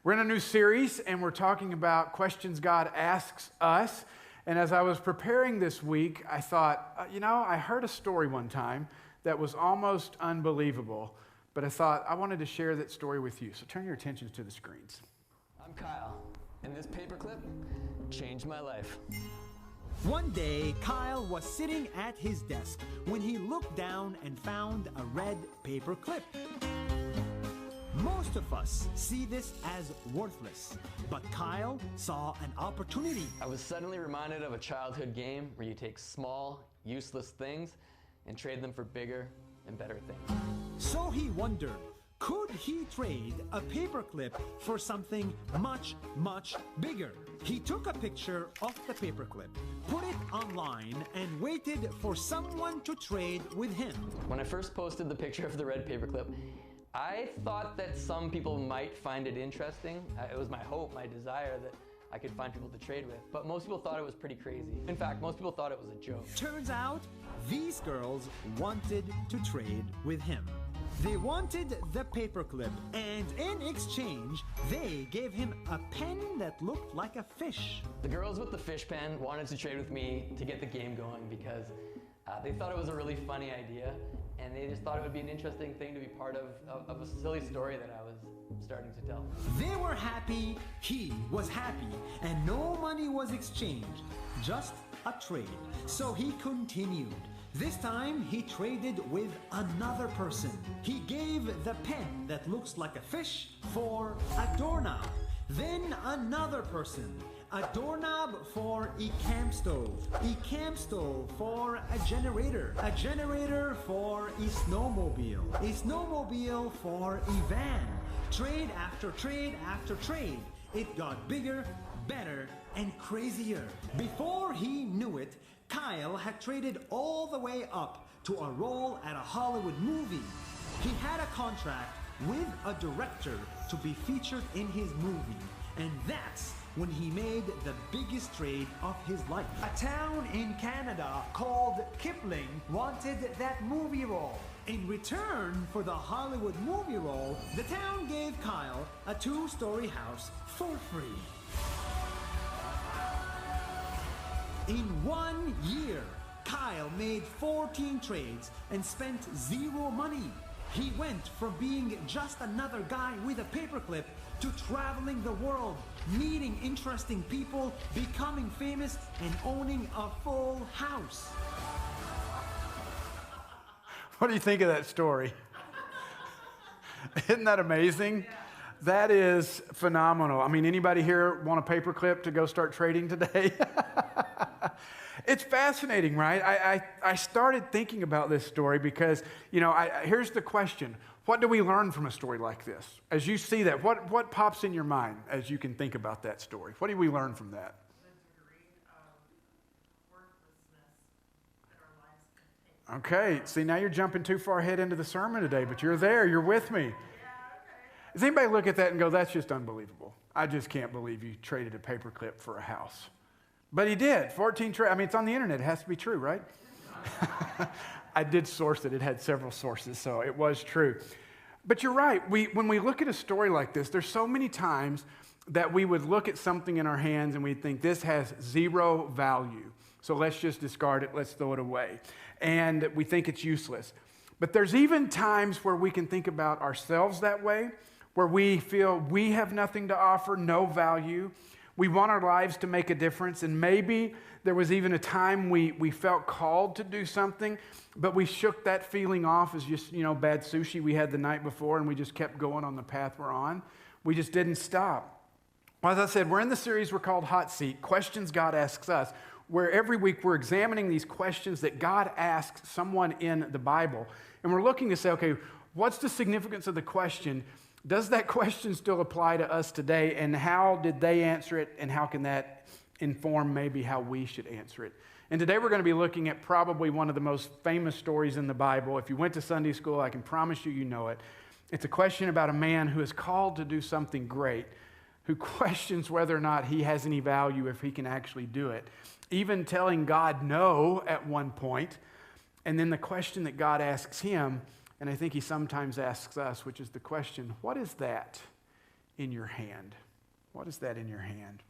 We're in a new series, and we're talking about questions God asks us. And as I was preparing this week, I thought, I heard a story one time that was almost unbelievable, but I thought I wanted to share that story with you. So turn your attention to the screens. I'm Kyle, and this paperclip changed my life. One day, Kyle was sitting at his desk when he looked down and found a red paper clip. Most of us see this as worthless, but Kyle saw an opportunity. I was suddenly reminded of a childhood game where you take small, useless things and trade them for bigger and better things. So he wondered, could he trade a paperclip for something much, much bigger? He took a picture of the paperclip, put it online, and waited for someone to trade with him. When I first posted the picture of the red paperclip, I thought that some people might find it interesting. It was my hope, my desire that I could find people to trade with. But most people thought it was pretty crazy. In fact, most people thought it was a joke. Turns out, these girls wanted to trade with him. They wanted the paperclip, and in exchange, they gave him a pen that looked like a fish. The girls with the fish pen wanted to trade with me to get the game going because they thought it was a really funny idea, and they just thought it would be an interesting thing to be part of a silly story that I was starting to tell. They were happy, he was happy, and no money was exchanged, just a trade. So he continued. This time, he traded with another person. He gave the pen that looks like a fish for a doorknob. Then another person. A doorknob for a camp stove for a generator for a snowmobile for a van. Trade after trade after trade. It got bigger, better, and crazier. Before he knew it, Kyle had traded all the way up to a role at a Hollywood movie. He had a contract with a director to be featured in his movie, and that's when he made the biggest trade of his life. A town in Canada called Kipling wanted that movie role. In return for the Hollywood movie role, the town gave Kyle a 2-story house for free. In 1 year, Kyle made 14 trades and spent zero money. He went from being just another guy with a paperclip to traveling the world, meeting interesting people, becoming famous, and owning a full house. What do you think of that story? Isn't that amazing? That is phenomenal. I mean, anybody here want a paperclip to go start trading today? It's fascinating, right? I started thinking about this story because, here's the question. What do we learn from a story like this? As you see that, what pops in your mind as you can think about that story? What do we learn from that? The degree of worthlessness that our lives can take. Okay, see, now you're jumping too far ahead into the sermon today, but you're there, you're with me. Does anybody look at that and go, that's just unbelievable? I just can't believe you traded a paperclip for a house. But he did, 14 trades. I mean, it's on the internet, it has to be true, right? I did source it. It had several sources, so it was true. But you're right. When we look at a story like this, there's so many times that we would look at something in our hands and we'd think this has zero value. So let's just discard it. Let's throw it away. And we think it's useless. But there's even times where we can think about ourselves that way, where we feel we have nothing to offer, no value. We want our lives to make a difference, and maybe there was even a time we felt called to do something, but we shook that feeling off as just, bad sushi we had the night before, and we just kept going on the path we're on. We just didn't stop. Well, as I said, we're in the series we're called Hot Seat, Questions God Asks Us, where every week we're examining these questions that God asks someone in the Bible, and we're looking to say, okay, what's the significance of the question? Does that question still apply to us today, and how did they answer it, and how can that inform maybe how we should answer it? And today we're going to be looking at probably one of the most famous stories in the Bible. If you went to Sunday school, I can promise you know it. It's a question about a man who is called to do something great, who questions whether or not he has any value if he can actually do it, even telling God no at one point. And then the question that God asks him, and I think he sometimes asks us, which is the question, what is that? in your hand? What is that in your hand?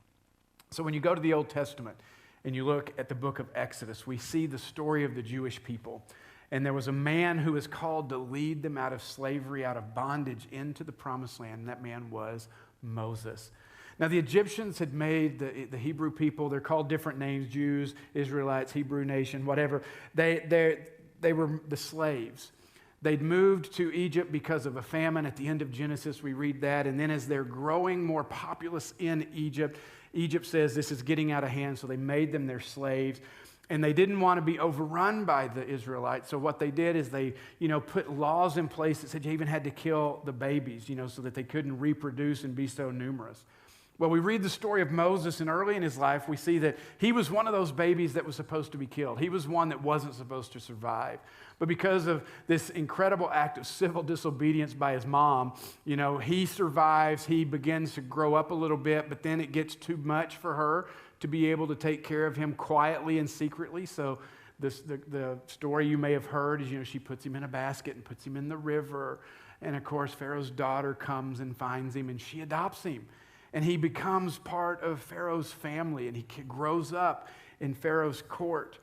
So when you go to the Old Testament and you look at the book of Exodus, we see the story of the Jewish people. And there was a man who was called to lead them out of slavery, out of bondage into the promised land. And that man was Moses. Now, the Egyptians had made the Hebrew people, they're called different names, Jews, Israelites, Hebrew nation, whatever. They were the slaves. They'd moved to Egypt because of a famine. At the end of Genesis, we read that. And then as they're growing more populous in Egypt, Egypt says this is getting out of hand, so they made them their slaves. And they didn't want to be overrun by the Israelites. So what they did is they, put laws in place that said you even had to kill the babies, so that they couldn't reproduce and be so numerous. Well, we read the story of Moses, and early in his life, we see that he was one of those babies that was supposed to be killed. He was one that wasn't supposed to survive. But because of this incredible act of civil disobedience by his mom, he survives. He begins to grow up a little bit, but then it gets too much for her to be able to take care of him quietly and secretly. So the story you may have heard is, she puts him in a basket and puts him in the river. And of course, Pharaoh's daughter comes and finds him, and she adopts him. And he becomes part of Pharaoh's family, and he grows up in Pharaoh's court.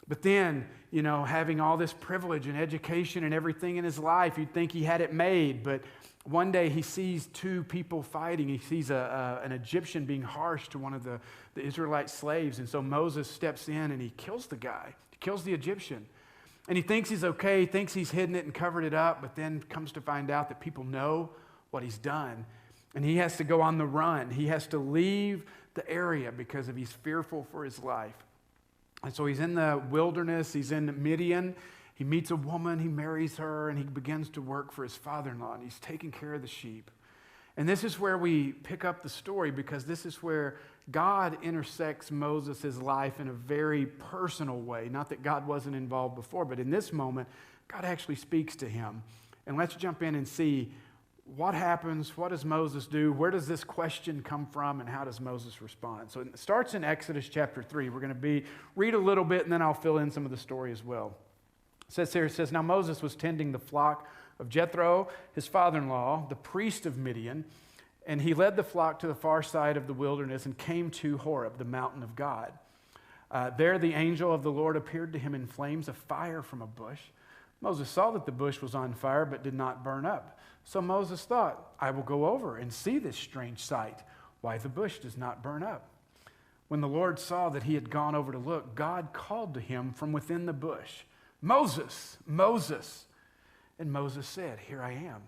But then, having all this privilege and education and everything in his life, you'd think he had it made. But one day he sees two people fighting. He sees an Egyptian being harsh to one of the Israelite slaves. And so Moses steps in and he kills the guy. He kills the Egyptian. And he thinks he's okay, thinks he's hidden it and covered it up, but then comes to find out that people know what he's done. And he has to go on the run. He has to leave the area because he's fearful for his life. And so he's in the wilderness. He's in Midian. He meets a woman. He marries her, and he begins to work for his father-in-law. And he's taking care of the sheep. And this is where we pick up the story, because this is where God intersects Moses' life in a very personal way. Not that God wasn't involved before, but in this moment, God actually speaks to him. And let's jump in and see what happens, what does Moses do, where does this question come from, and how does Moses respond? So it starts in Exodus chapter 3. We're going to read a little bit, and then I'll fill in some of the story as well. It says, now Moses was tending the flock of Jethro, his father-in-law, the priest of Midian, and he led the flock to the far side of the wilderness and came to Horeb, the mountain of God. There the angel of the Lord appeared to him in flames of fire from a bush. Moses saw that the bush was on fire but did not burn up. So Moses thought, I will go over and see this strange sight, why the bush does not burn up. When the Lord saw that he had gone over to look, God called to him from within the bush, Moses, Moses. And Moses said, here I am.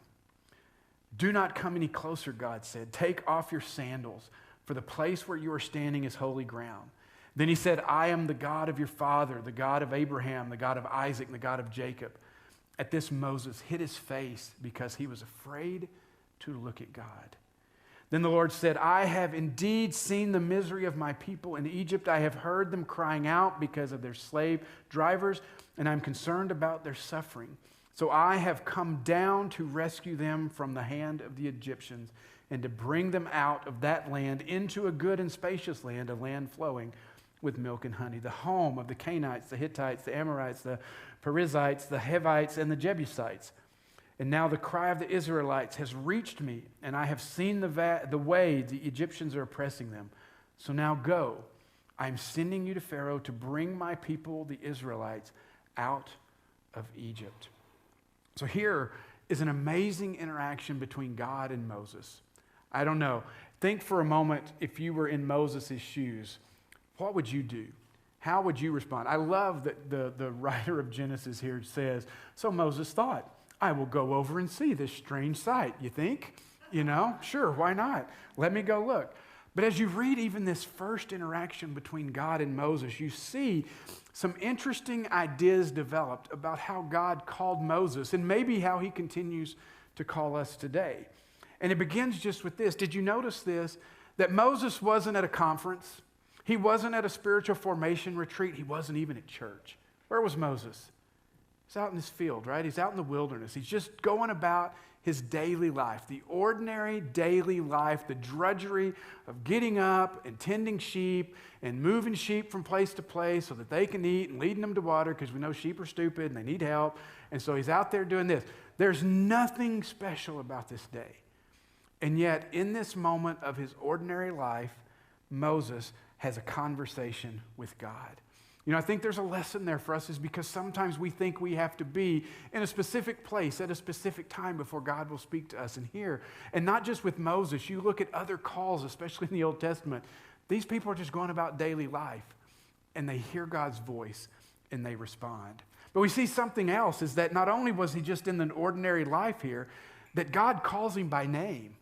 Do not come any closer, God said. Take off your sandals, for the place where you are standing is holy ground. Then he said, I am the God of your father, the God of Abraham, the God of Isaac, and the God of Jacob. At this, Moses hid his face because he was afraid to look at God. Then the Lord said, I have indeed seen the misery of my people in Egypt. I have heard them crying out because of their slave drivers, and I'm concerned about their suffering. So I have come down to rescue them from the hand of the Egyptians and to bring them out of that land into a good and spacious land, a land flowing with milk and honey, the home of the Canaanites, the Hittites, the Amorites, the Perizzites, the Hivites, and the Jebusites. And now the cry of the Israelites has reached me, and I have seen the way the Egyptians are oppressing them. So now go. I'm sending you to Pharaoh to bring my people, the Israelites, out of Egypt. So here is an amazing interaction between God and Moses. I don't know. Think for a moment, if you were in Moses' shoes, what would you do? How would you respond? I love that the writer of Genesis here says, so Moses thought, I will go over and see this strange sight. You think? Sure, why not? Let me go look. But as you read even this first interaction between God and Moses, you see some interesting ideas developed about how God called Moses and maybe how he continues to call us today. And it begins just with this. Did you notice this? That Moses wasn't at a conference. He wasn't at a spiritual formation retreat. He wasn't even at church. Where was Moses? He's out in his field, right? He's out in the wilderness. He's just going about his daily life, the ordinary daily life, the drudgery of getting up and tending sheep and moving sheep from place to place so that they can eat and leading them to water, because we know sheep are stupid and they need help. And so he's out there doing this. There's nothing special about this day. And yet, in this moment of his ordinary life, Moses has a conversation with God. You know, I think there's a lesson there for us, is because sometimes we think we have to be in a specific place at a specific time before God will speak to us and hear. And not just with Moses. You look at other calls, especially in the Old Testament. These people are just going about daily life, and they hear God's voice, and they respond. But we see something else, is that not only was he just in an ordinary life here, that God calls him by name.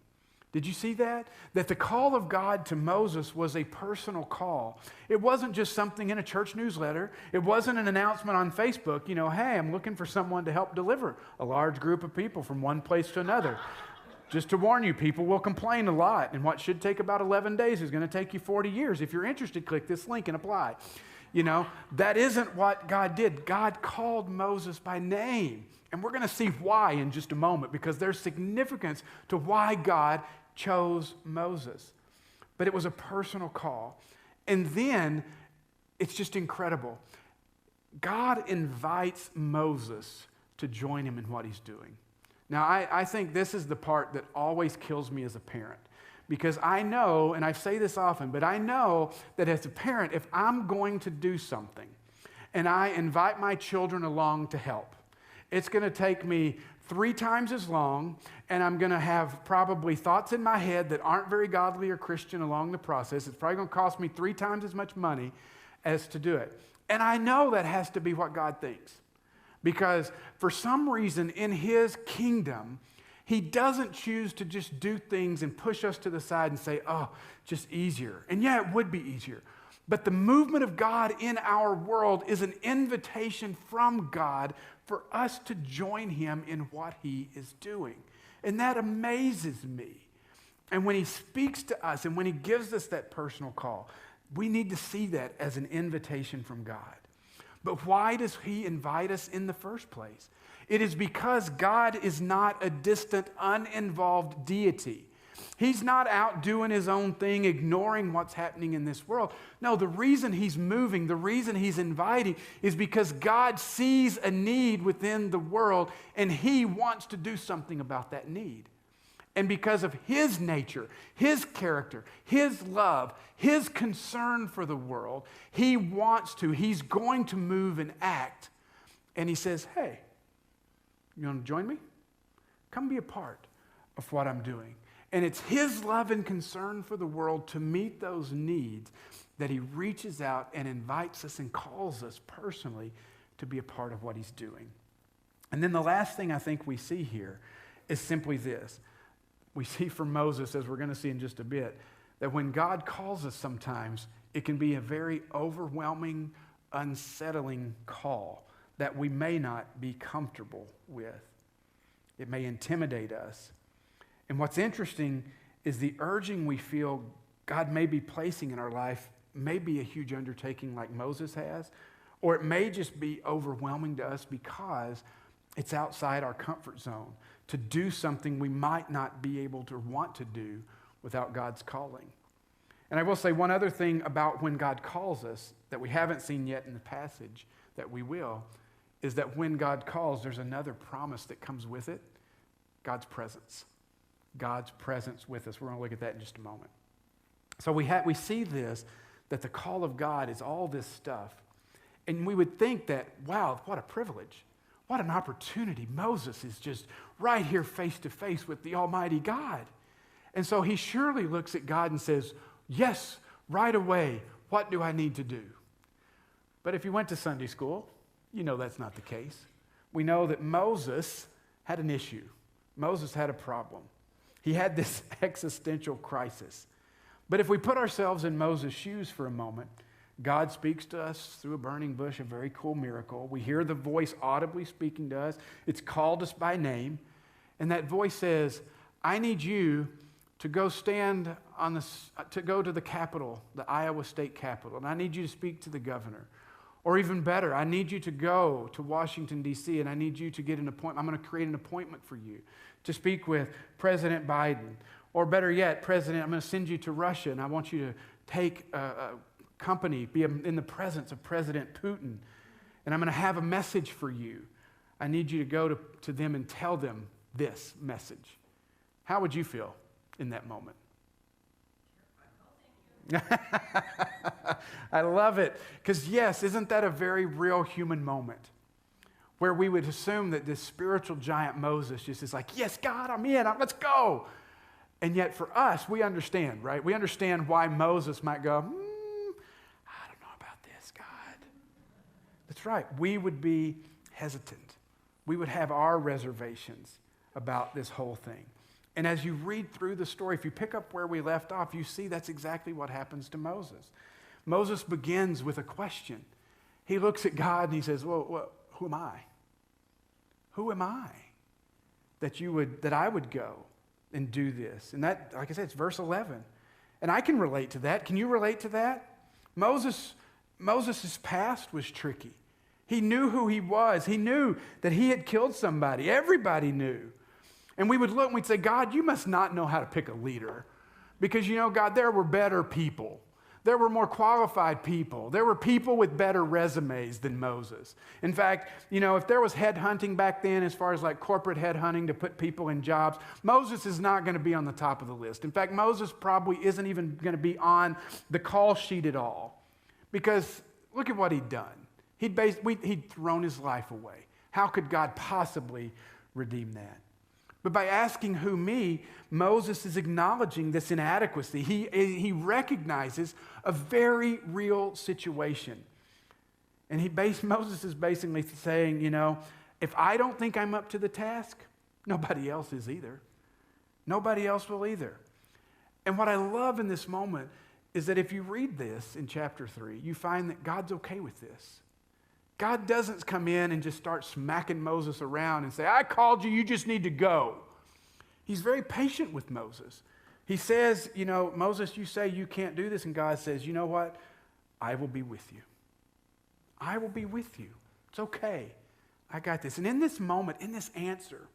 Did you see that? That the call of God to Moses was a personal call. It wasn't just something in a church newsletter. It wasn't an announcement on Facebook, you know, hey, I'm looking for someone to help deliver a large group of people from one place to another. Just to warn you, people will complain a lot, and what should take about 11 days is going to take you 40 years. If you're interested, click this link and apply. You know, that isn't what God did. God called Moses by name. And we're going to see why in just a moment, because there's significance to why God chose Moses. But it was a personal call. And then, it's just incredible. God invites Moses to join him in what he's doing. Now, I think this is the part that always kills me as a parent. Because I know, and I say this often, but I know that as a parent, if I'm going to do something and I invite my children along to help, it's going to take me 3 times as long, and I'm going to have probably thoughts in my head that aren't very godly or Christian along the process. It's probably going to cost me 3 times as much money as to do it. And I know that has to be what God thinks. Because for some reason in his kingdom, he doesn't choose to just do things and push us to the side and say, oh, just easier. And yeah, it would be easier. But the movement of God in our world is an invitation from God for us to join him in what he is doing. And that amazes me. And when he speaks to us and when he gives us that personal call, we need to see that as an invitation from God. But why does he invite us in the first place? It is because God is not a distant, uninvolved deity. He's not out doing his own thing, ignoring what's happening in this world. No, the reason he's moving, the reason he's inviting is because God sees a need within the world and he wants to do something about that need. And because of his nature, his character, his love, his concern for the world, he wants to, he's going to move and act. And he says, hey, you want to join me? Come be a part of what I'm doing. And it's his love and concern for the world to meet those needs that he reaches out and invites us and calls us personally to be a part of what he's doing. And then the last thing I think we see here is simply this. We see from Moses, as we're going to see in just a bit, that when God calls us sometimes, it can be a very overwhelming, unsettling call that we may not be comfortable with. It may intimidate us. And what's interesting is the urging we feel God may be placing in our life may be a huge undertaking like Moses has, or it may just be overwhelming to us because it's outside our comfort zone to do something we might not be able to want to do without God's calling. And I will say one other thing about when God calls us that we haven't seen yet in the passage that we will, is that when God calls, there's another promise that comes with it, God's presence. God's presence with us. We're going to look at that in just a moment. So we see this, that the call of God is all this stuff. And we would think that, wow, what a privilege. What an opportunity. Moses is just right here face to face with the Almighty God. And so he surely looks at God and says, yes, right away, what do I need to do? But if you went to Sunday school, you know that's not the case. We know that Moses had an issue. Moses had a problem. He had this existential crisis. But if we put ourselves in Moses' shoes for a moment, God speaks to us through a burning bush, a very cool miracle. We hear the voice audibly speaking to us. It's called us by name. And that voice says, I need you to go to go to the Capitol, the Iowa State Capitol, and I need you to speak to the governor. Or even better, I need you to go to Washington, D.C., and I need you to get an appointment. I'm going to create an appointment for you to speak with President Biden. Or better yet, President, I'm going to send you to Russia, and I want you to take a company, be in the presence of President Putin, and I'm going to have a message for you. I need you to go to them and tell them this message. How would you feel in that moment? I love it. Because yes, isn't that a very real human moment? Where we would assume that this spiritual giant Moses just is like, yes, God, I'm in, let's go. And yet for us, we understand, right? We understand why Moses might go, I don't know about this, God. That's right. We would be hesitant. We would have our reservations about this whole thing. And as you read through the story, if you pick up where we left off, you see that's exactly what happens to Moses. Moses begins with a question. He looks at God and he says, well, who am I? Who am I that I would go and do this? And that, like I said, it's verse 11. And I can relate to that. Can you relate to that? Moses' past was tricky. He knew who he was. He knew that he had killed somebody. Everybody knew. And we would look and we'd say, God, you must not know how to pick a leader. Because, God, there were better people. There were more qualified people. There were people with better resumes than Moses. In fact, if there was headhunting back then, as far as like corporate headhunting to put people in jobs, Moses is not going to be on the top of the list. In fact, Moses probably isn't even going to be on the call sheet at all. Because look at what he'd done. He'd thrown his life away. How could God possibly redeem that? But by asking who me, Moses is acknowledging this inadequacy. He recognizes a very real situation. And Moses is basically saying, if I don't think I'm up to the task, nobody else is either. Nobody else will either. And what I love in this moment is that if you read this in chapter 3, you find that God's okay with this. God doesn't come in and just start smacking Moses around and say, I called you, you just need to go. He's very patient with Moses. He says, Moses, you say you can't do this. And God says, you know what? I will be with you. I will be with you. It's okay. I got this. And in this moment, in this answer,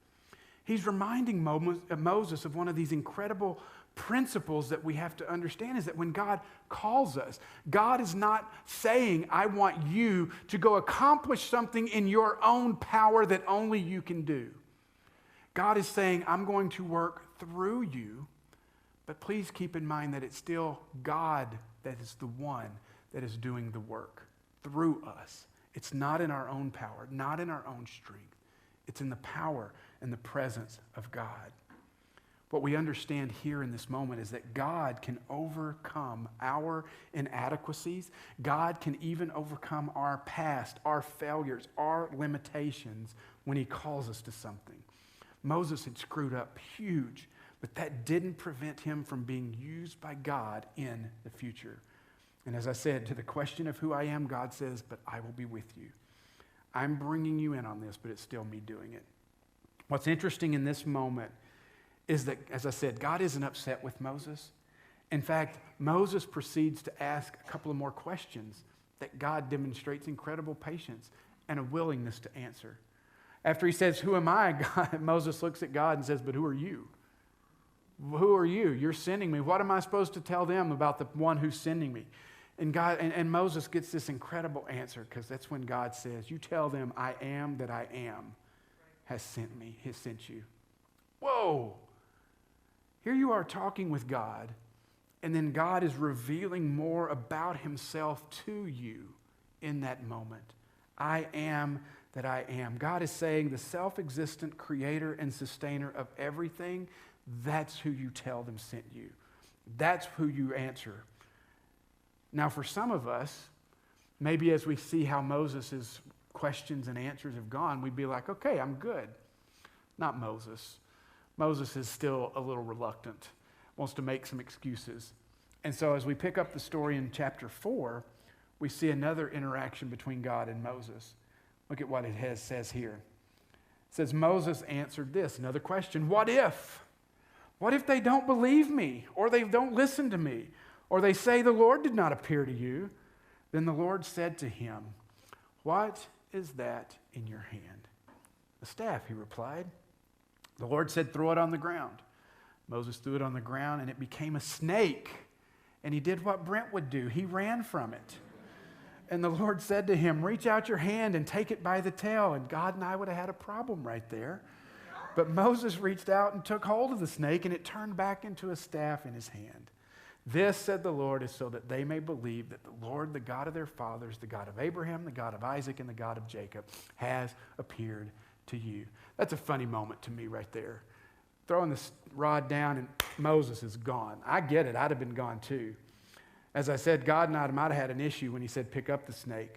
he's reminding Moses of one of these incredible principles that we have to understand, is that when God calls us, God is not saying, I want you to go accomplish something in your own power that only you can do. God is saying, I'm going to work through you, but please keep in mind that it's still God that is the one that is doing the work through us. It's not in our own power, not in our own strength. It's in the power and the presence of God. What we understand here in this moment is that God can overcome our inadequacies. God can even overcome our past, our failures, our limitations when he calls us to something. Moses had screwed up huge, but that didn't prevent him from being used by God in the future. And as I said, to the question of who I am, God says, but I will be with you. I'm bringing you in on this, but it's still me doing it. What's interesting in this moment is that, as I said, God isn't upset with Moses. In fact, Moses proceeds to ask a couple of more questions that God demonstrates incredible patience and a willingness to answer. After he says, who am I? Moses looks at God and says, but who are you? Who are you? You're sending me. What am I supposed to tell them about the one who's sending me? And Moses gets this incredible answer, because that's when God says, you tell them I am that I am has sent me, has sent you. Whoa! Here you are talking with God, and then God is revealing more about himself to you in that moment. I am that I am. God is saying the self-existent creator and sustainer of everything, that's who you tell them sent you. That's who you answer. Now, for some of us, maybe as we see how Moses' questions and answers have gone, we'd be like, okay, I'm good. Not Moses. Moses is still a little reluctant, wants to make some excuses. And so as we pick up the story in chapter 4, we see another interaction between God and Moses. Look at what it says here. It says, Moses answered this, another question, what if? What if they don't believe me, or they don't listen to me, or they say the Lord did not appear to you? Then the Lord said to him, what is that in your hand? A staff, he replied. The Lord said, throw it on the ground. Moses threw it on the ground, and it became a snake. And he did what Brent would do. He ran from it. And the Lord said to him, reach out your hand and take it by the tail. And God and I would have had a problem right there. But Moses reached out and took hold of the snake, and it turned back into a staff in his hand. This, said the Lord, is so that they may believe that the Lord, the God of their fathers, the God of Abraham, the God of Isaac, and the God of Jacob, has appeared to you. That's a funny moment to me right there. Throwing this rod down, and Moses is gone. I get it. I'd have been gone too. As I said, God and I might have had an issue when he said, pick up the snake.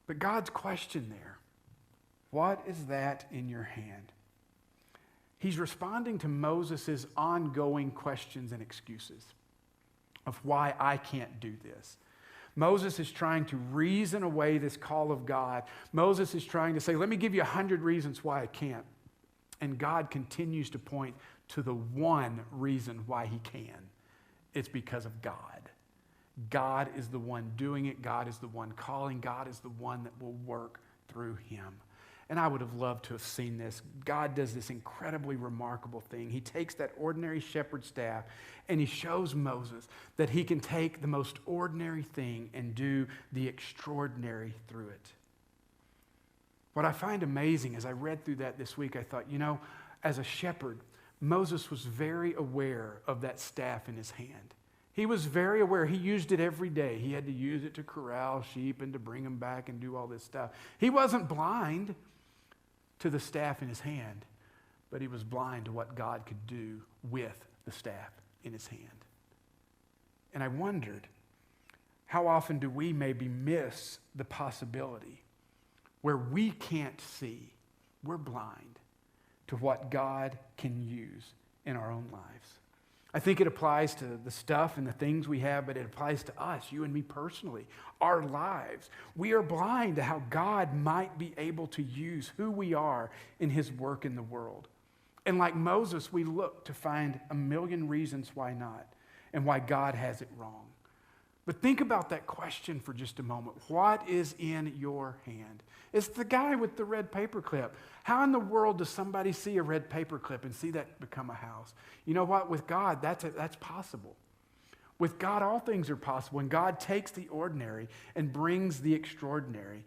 But God's question there, what is that in your hand? He's responding to Moses' ongoing questions and excuses of why I can't do this. Moses is trying to reason away this call of God. Moses is trying to say, let me give you 100 reasons why I can't. And God continues to point to the one reason why he can. It's because of God. God is the one doing it. God is the one calling. God is the one that will work through him. And I would have loved to have seen this. God does this incredibly remarkable thing. He takes that ordinary shepherd staff and he shows Moses that he can take the most ordinary thing and do the extraordinary through it. What I find amazing as I read through that this week, I thought, as a shepherd, Moses was very aware of that staff in his hand. He was very aware. He used it every day. He had to use it to corral sheep and to bring them back and do all this stuff. He wasn't blind to the staff in his hand, but he was blind to what God could do with the staff in his hand. And I wondered, how often do we maybe miss the possibility where we can't see, we're blind to what God can use in our own lives? I think it applies to the stuff and the things we have, but it applies to us, you and me personally, our lives. We are blind to how God might be able to use who we are in his work in the world. And like Moses, we look to find a million reasons why not and why God has it wrong. But think about that question for just a moment. What is in your hand? It's the guy with the red paperclip. How in the world does somebody see a red paperclip and see that become a house? You know what? With God, that's possible. With God, all things are possible. When God takes the ordinary and brings the extraordinary,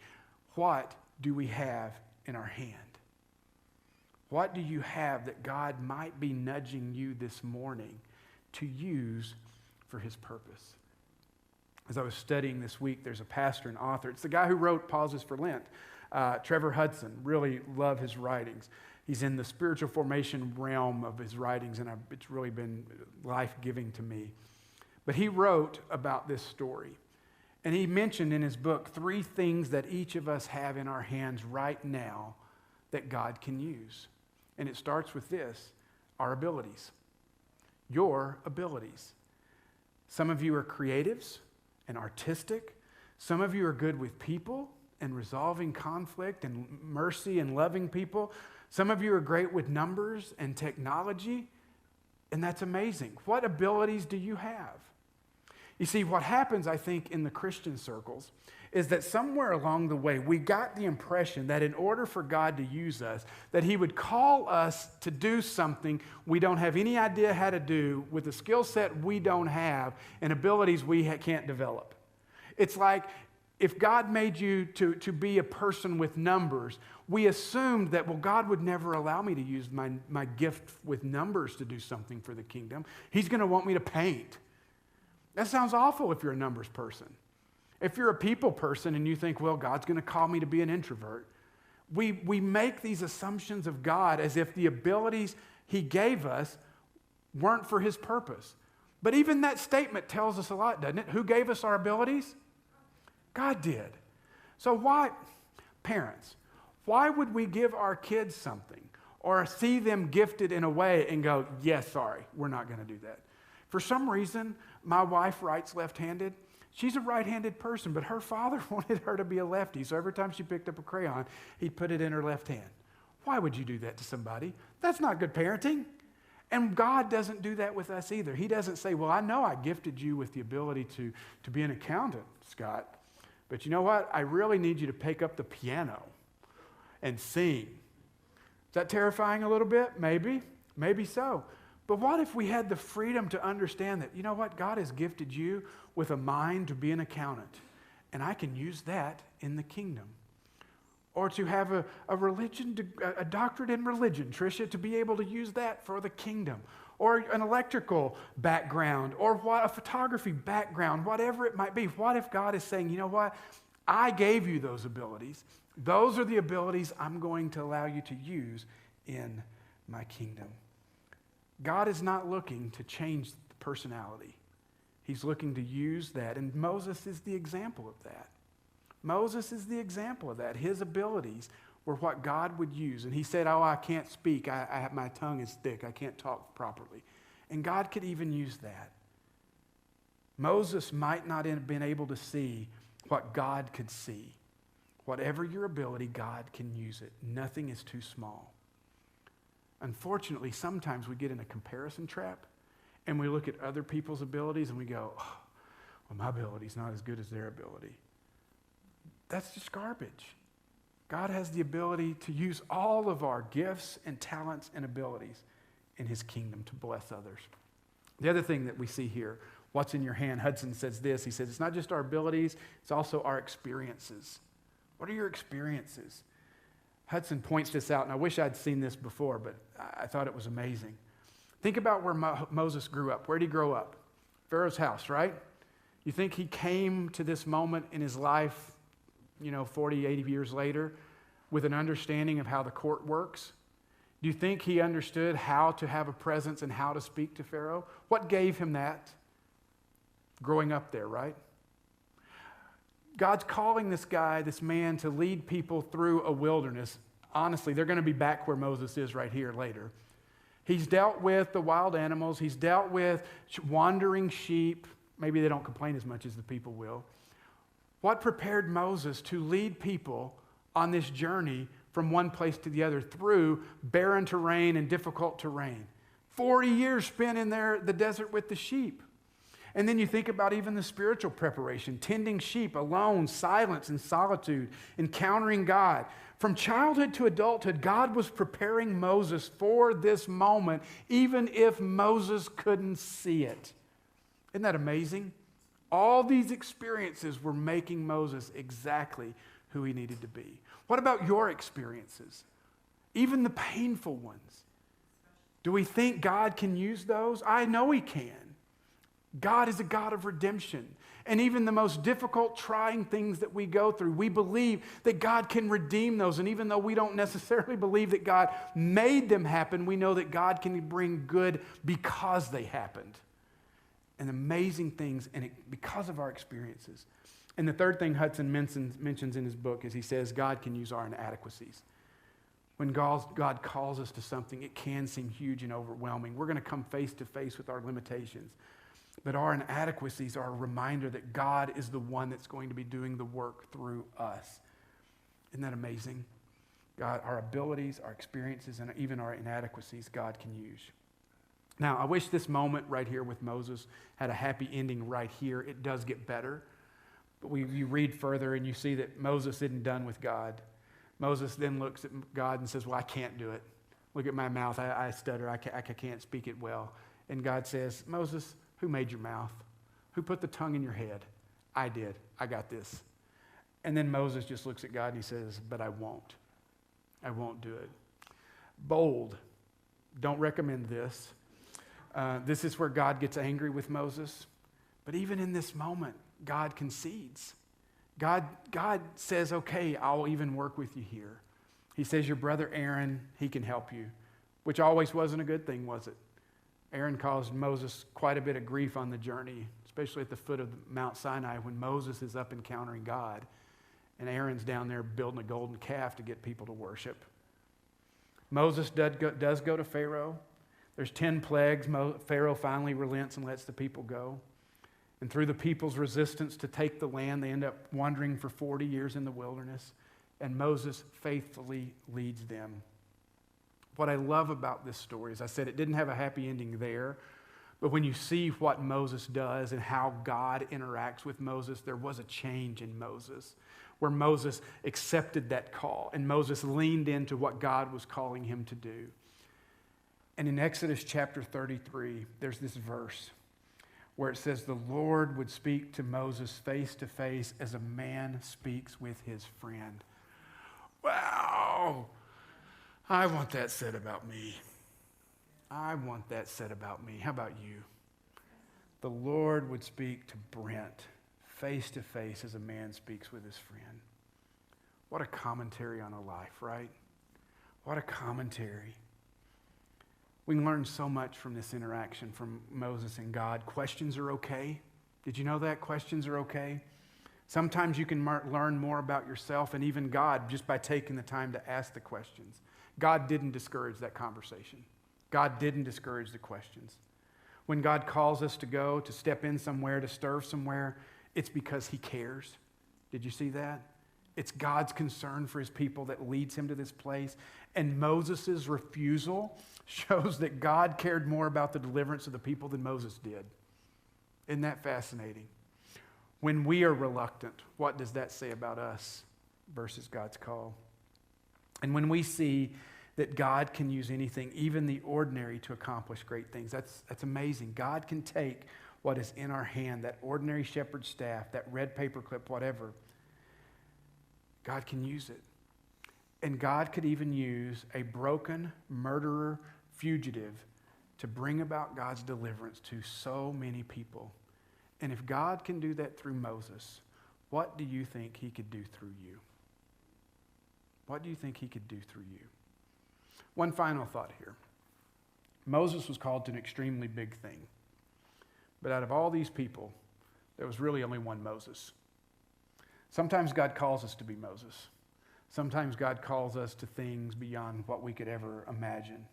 what do we have in our hand? What do you have that God might be nudging you this morning to use for his purpose? As I was studying this week, there's a pastor and author. It's the guy who wrote Pauses for Lent, Trevor Hudson. Really love his writings. He's in the spiritual formation realm of his writings, and it's really been life-giving to me. But he wrote about this story, and he mentioned in his book 3 things that each of us have in our hands right now that God can use. And it starts with this, our abilities. Your abilities. Some of you are creatives and artistic. Some of you are good with people and resolving conflict and mercy and loving people. Some of you are great with numbers and technology, and that's amazing. What abilities do you have? You see, what happens, I think, in the Christian circles is that somewhere along the way, we got the impression that in order for God to use us, that he would call us to do something we don't have any idea how to do with a skill set we don't have and abilities we can't develop. It's like if God made you to be a person with numbers, we assumed that, well, God would never allow me to use my gift with numbers to do something for the kingdom. He's going to want me to paint. That sounds awful if you're a numbers person. If you're a people person and you think, well, God's going to call me to be an introvert, we make these assumptions of God as if the abilities he gave us weren't for his purpose. But even that statement tells us a lot, doesn't it? Who gave us our abilities? God did. So why, parents, why would we give our kids something or see them gifted in a way and go, yes, sorry, we're not going to do that? For some reason, my wife writes left-handed. She's a right-handed person, but her father wanted her to be a lefty, so every time she picked up a crayon, he'd put it in her left hand. Why would you do that to somebody? That's not good parenting. And God doesn't do that with us either. He doesn't say, well, I know I gifted you with the ability to be an accountant, Scott, but you know what? I really need you to pick up the piano and sing. Is that terrifying a little bit? Maybe. Maybe so. But what if we had the freedom to understand that, you know what, God has gifted you with a mind to be an accountant, and I can use that in the kingdom. or to have a religion, a doctorate in religion, Tricia, to be able to use that for the kingdom, or an electrical background, or a photography background, whatever it might be. What if God is saying, you know what? I gave you those abilities. Those are the abilities I'm going to allow you to use in my kingdom. God is not looking to change the personality. He's looking to use that, and Moses is the example of that. Moses is the example of that. His abilities were what God would use. And he said, oh, I can't speak. My tongue is thick. I can't talk properly. And God could even use that. Moses might not have been able to see what God could see. Whatever your ability, God can use it. Nothing is too small. Unfortunately, sometimes we get in a comparison trap and we look at other people's abilities and we go, oh, well, my ability's not as good as their ability. That's just garbage. God has the ability to use all of our gifts and talents and abilities in his kingdom to bless others. The other thing that we see here, what's in your hand, Hudson says this. He says, it's not just our abilities, it's also our experiences. What are your experiences? Hudson points this out, and I wish I'd seen this before, but I thought it was amazing. Think about where Moses grew up. Where did he grow up? Pharaoh's house, right? You think he came to this moment in his life 40, 80 years later, with an understanding of how the court works? Do you think he understood how to have a presence and how to speak to Pharaoh? What gave him that? Growing up there, right? God's calling this guy, this man, to lead people through a wilderness. Honestly, they're going to be back where Moses is right here later. He's dealt with the wild animals. He's dealt with wandering sheep. Maybe they don't complain as much as the people will. What prepared Moses to lead people on this journey from one place to the other through barren terrain and difficult terrain? 40 years spent in the desert with the sheep. And then you think about even the spiritual preparation, tending sheep alone, silence and solitude, encountering God. From childhood to adulthood, God was preparing Moses for this moment, even if Moses couldn't see it. Isn't that amazing? All these experiences were making Moses exactly who he needed to be. What about your experiences? Even the painful ones. Do we think God can use those? I know he can. God is a God of redemption. And even the most difficult, trying things that we go through, we believe that God can redeem those. And even though we don't necessarily believe that God made them happen, we know that God can bring good because they happened. And amazing things because of our experiences. And the third thing Hudson mentions in his book is he says God can use our inadequacies. When God calls us to something, it can seem huge and overwhelming. We're going to come face to face with our limitations. But our inadequacies are a reminder that God is the one that's going to be doing the work through us. Isn't that amazing? God, our abilities, our experiences, and even our inadequacies, God can use. Now, I wish this moment right here with Moses had a happy ending right here. It does get better. But you read further and you see that Moses isn't done with God. Moses then looks at God and says, well, I can't do it. Look at my mouth. I stutter. I can't speak it well. And God says, Moses, who made your mouth? Who put the tongue in your head? I did. I got this. And then Moses just looks at God and he says, but I won't. I won't do it. Bold. Don't recommend this. This is where God gets angry with Moses. But even in this moment, God concedes. God says, okay, I'll even work with you here. He says, your brother Aaron, he can help you, which always wasn't a good thing, was it? Aaron caused Moses quite a bit of grief on the journey, especially at the foot of Mount Sinai when Moses is up encountering God. And Aaron's down there building a golden calf to get people to worship. Moses does go to Pharaoh. There's 10 plagues. Pharaoh finally relents and lets the people go. And through the people's resistance to take the land, they end up wandering for 40 years in the wilderness. And Moses faithfully leads them. What I love about this story is I said it didn't have a happy ending there. But when you see what Moses does and how God interacts with Moses, there was a change in Moses, where Moses accepted that call and Moses leaned into what God was calling him to do. And in Exodus chapter 33, there's this verse where it says, the Lord would speak to Moses face to face as a man speaks with his friend. Wow. I want that said about me. I want that said about me. How about you? The Lord would speak to Brent face to face as a man speaks with his friend. What a commentary on a life, right? What a commentary. We can learn so much from this interaction from Moses and God. Questions are okay. Did you know that? Questions are okay. Sometimes you can learn more about yourself and even God just by taking the time to ask the questions. God didn't discourage that conversation. God didn't discourage the questions. When God calls us to go, to step in somewhere, to serve somewhere, it's because he cares. Did you see that? It's God's concern for his people that leads him to this place. And Moses' refusal shows that God cared more about the deliverance of the people than Moses did. Isn't that fascinating? When we are reluctant, what does that say about us versus God's call? And when we see that God can use anything, even the ordinary, to accomplish great things, that's amazing. God can take what is in our hand, that ordinary shepherd's staff, that red paperclip, whatever. God can use it. And God could even use a broken murderer, fugitive, to bring about God's deliverance to so many people. And if God can do that through Moses, what do you think he could do through you? What do you think he could do through you? One final thought here. Moses was called to an extremely big thing. But out of all these people, there was really only one Moses. Sometimes God calls us to be Moses. Sometimes God calls us to things beyond what we could ever imagine.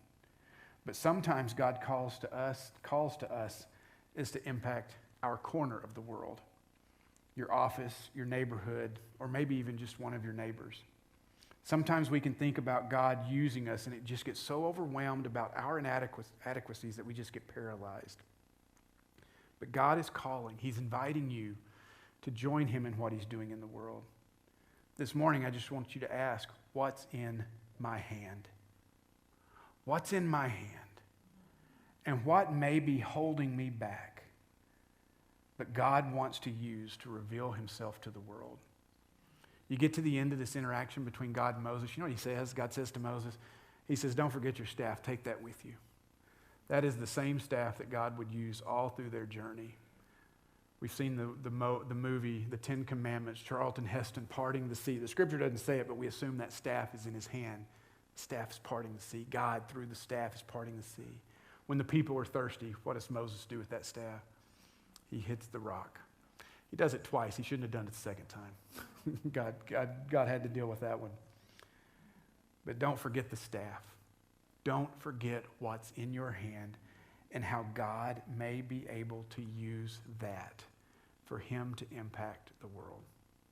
But sometimes God calls to us is to impact our corner of the world, your office, your neighborhood, or maybe even just one of your neighbors. Sometimes we can think about God using us and it just gets so overwhelmed about our inadequacies that we just get paralyzed. But God is calling. He's inviting you to join him in what he's doing in the world. This morning, I just want you to ask, what's in my hand? What's in my hand? And what may be holding me back? But God wants to use to reveal himself to the world. You get to the end of this interaction between God and Moses. You know what he says? God says to Moses, he says, don't forget your staff. Take that with you. That is the same staff that God would use all through their journey. We've seen the movie, The 10 Commandments, Charlton Heston parting the sea. The scripture doesn't say it, but we assume that staff is in his hand. The staff is parting the sea. God, through the staff, is parting the sea. When the people are thirsty, what does Moses do with that staff? He hits the rock. He does it twice. He shouldn't have done it the second time. God had to deal with that one. But don't forget the staff. Don't forget what's in your hand and how God may be able to use that for him to impact the world.